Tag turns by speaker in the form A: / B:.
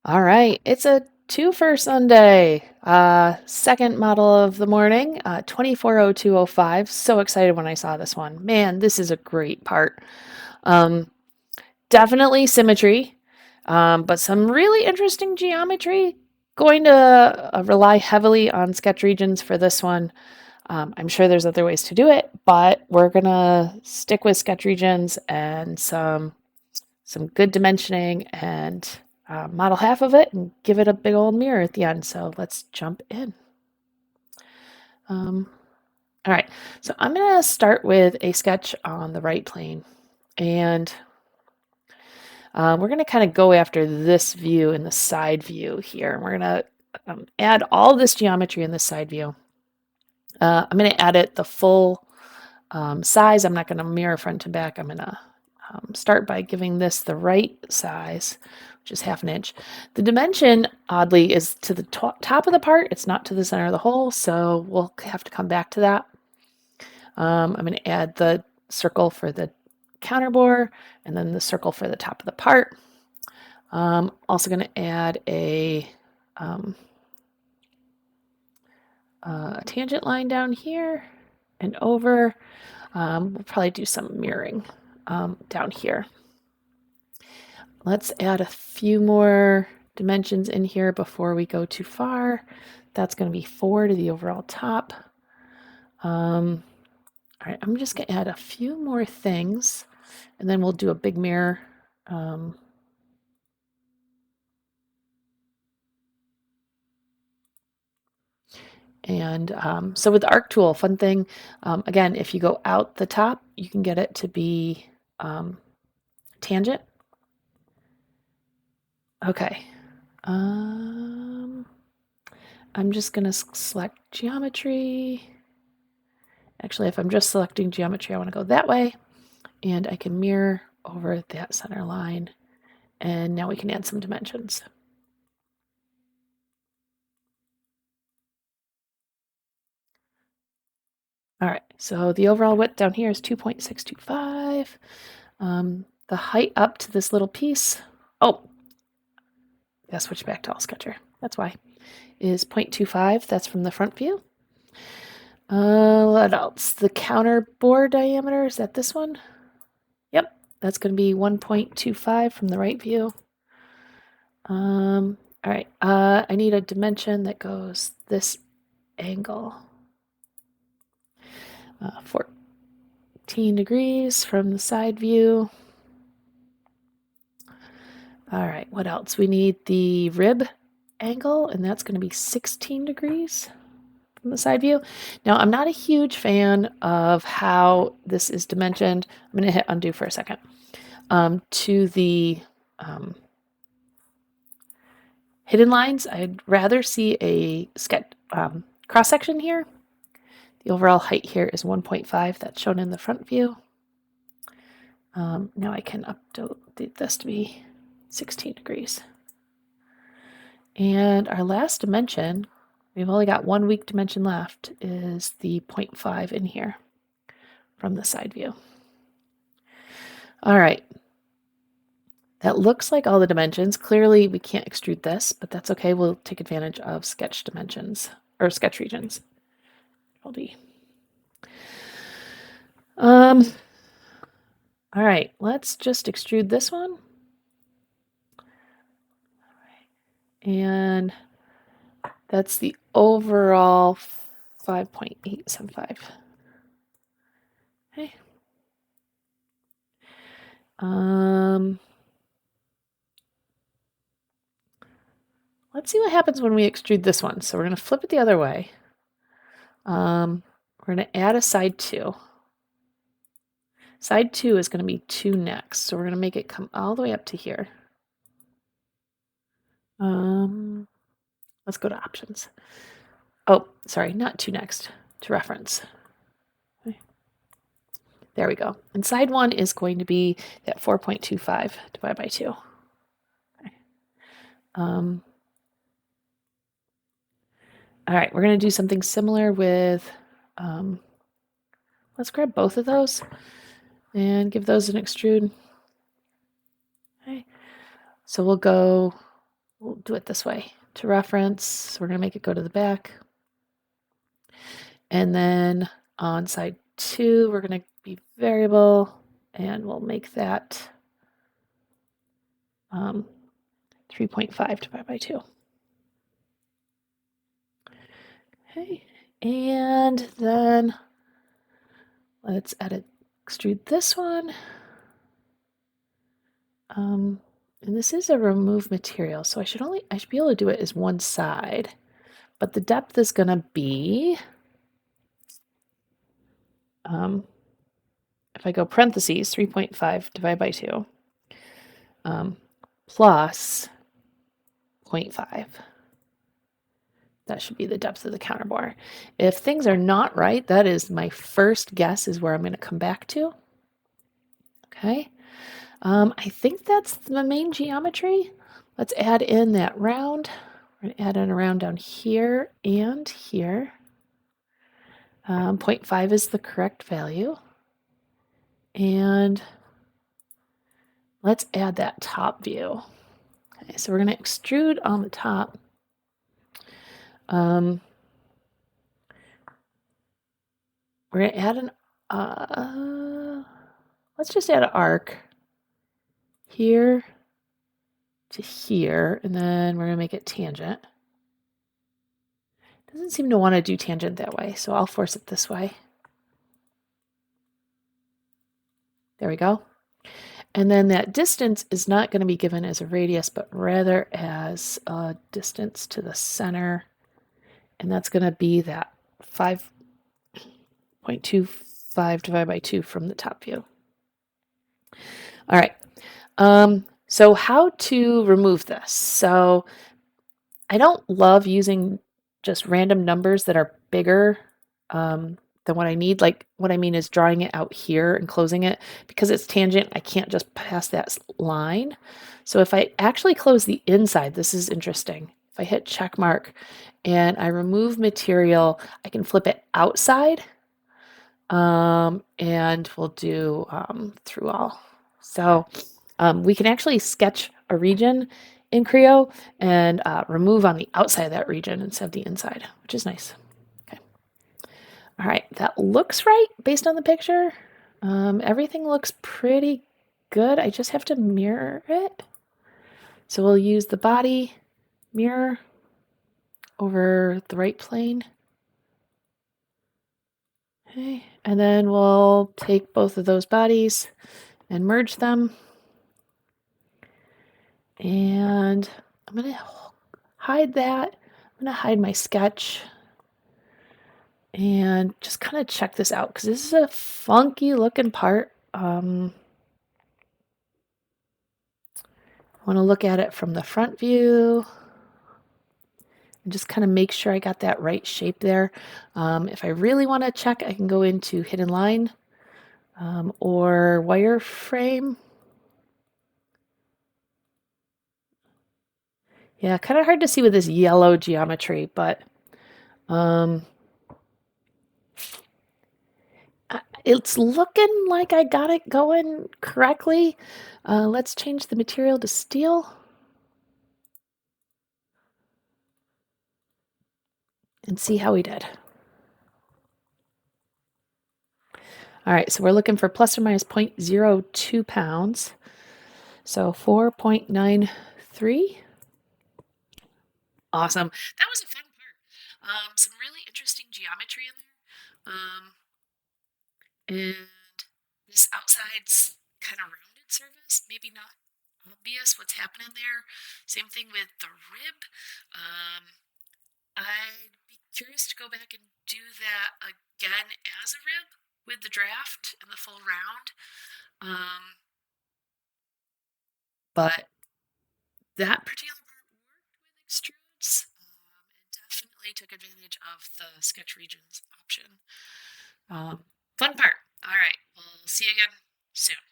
A: All right, it's a two for Sunday. Second model of the morning, 240205. So excited when I saw this one. Man, this is a great part. Um, Definitely symmetry, but some really interesting geometry. Going to rely heavily on sketch regions for this one. I'm sure there's other ways to do it, but we're gonna stick with sketch regions and some good dimensioning and model half of it and give it a big old mirror at the end. So let's jump in. All right, so I'm gonna start with a sketch on the right plane, and we're gonna kind of go after this view in the side view here. And we're gonna add all this geometry in this side view. I'm gonna add it the full size. I'm not gonna mirror front to back. I'm gonna start by giving this the right size, which is 1/2 inch. The dimension, oddly, is to the top of the part. It's not to the center of the hole, so we'll have to come back to that. I'm going to add the circle for the counter bore and then the circle for the top of the part. Also going to add a tangent line down here and over. We'll probably do some mirroring down here. Let's add a few more dimensions in here before we go too far. That's going to be 4 to the overall top. All right, I'm just going to add a few more things, and then we'll do a big mirror. So with the arc tool, fun thing, again, if you go out the top, you can get it to be tangent. Okay. I'm just going to select geometry. Actually, if I'm just selecting geometry, I want to go that way, and I can mirror over that center line, and now we can add some dimensions. All right, so the overall width down here is 2.625. The height up to this little piece, oh, yeah, switch back to All Sketcher, that's why, is 0.25. That's from the front view. What else? The counter bore diameter, is that this one? Yep, that's going to be 1.25 from the right view. All right, I need a dimension that goes this angle. 14 degrees from the side view. All right, what else? We need the rib angle, and that's going to be 16 degrees from the side view. Now, I'm not a huge fan of how this is dimensioned. I'm going to hit undo for a second. To the hidden lines, I'd rather see a sketch cross section here. The overall height here is 1.5. That's shown in the front view. Now I can update this to be 16 degrees. And our last dimension, we've only got one weak dimension left, is the 0.5 in here from the side view. All right. That looks like all the dimensions. Clearly, we can't extrude this, but that's okay. We'll take advantage of sketch dimensions, or sketch regions. All right, let's just extrude this one. And that's the overall 5.875. Okay. Let's see what happens when we extrude this one. So we're going to flip it the other way. We're going to add a side 2. Side 2 is going to be 2 next. So we're going to make it come all the way up to here. Let's go to options. Oh, sorry, not 2 next, to reference. Okay. There we go. And side 1 is going to be that 4.25 divided by 2. Okay. All right, we're going to do something similar with, let's grab both of those and give those an extrude. Okay, so we'll go we'll do it this way. To reference, we're going to make it go to the back. And then on side 2, we're going to be variable, and we'll make that 3.5 divided by 2. Okay, and then let's extrude this one. And this is a remove material, so I should be able to do it as one side, but the depth is going to be, if I go parentheses, 3.5 divided by 2, plus 0.5. That should be the depth of the counterbore. If things are not right, that is my first guess is where I'm going to come back to. Okay. I think that's the main geometry. Let's add in that round. We're going to add in a round down here and here. 0.5 is the correct value. And let's add that top view. Okay, so we're going to extrude on the top. We're going to add let's just add an arc here to here, and then we're going to make it tangent. Doesn't seem to want to do tangent that way, so I'll force it this way. There we go. And then that distance is not going to be given as a radius, but rather as a distance to the center. And that's going to be that 5.25 divided by 2 from the top view. All right. So how to remove this? So I don't love using just random numbers that are bigger than what I need. Like what I mean is drawing it out here and closing it. Because it's tangent, I can't just pass that line. So if I actually close the inside, this is interesting. If I hit check mark and I remove material, I can flip it outside. And we'll do through all. So we can actually sketch a region in Creo and remove on the outside of that region instead of the inside, which is nice. Okay. All right, that looks right based on the picture. Everything looks pretty good. I just have to mirror it. So we'll use the body mirror over the right plane. Okay, and then we'll take both of those bodies and merge them. And I'm going to hide that. I'm going to hide my sketch and just kind of check this out because this is a funky looking part. I want to look at it from the front view and just kind of make sure I got that right shape there. If I really want to check, I can go into hidden line or wireframe. Yeah, kind of hard to see with this yellow geometry, but it's looking like I got it going correctly. Let's change the material to steel. And see how we did. All right, so we're looking for plus or minus 0.02 pounds. So 4.93. Awesome. That was a fun part. Some really interesting geometry in there. And this outside's kind of rounded surface, maybe not obvious what's happening there. Same thing with the rib. I'd be curious to go back and do that again as a rib with the draft and the full round. But that particular part worked with extrudes and definitely took advantage of the sketch regions option. Fun part. All right, we'll see you again soon.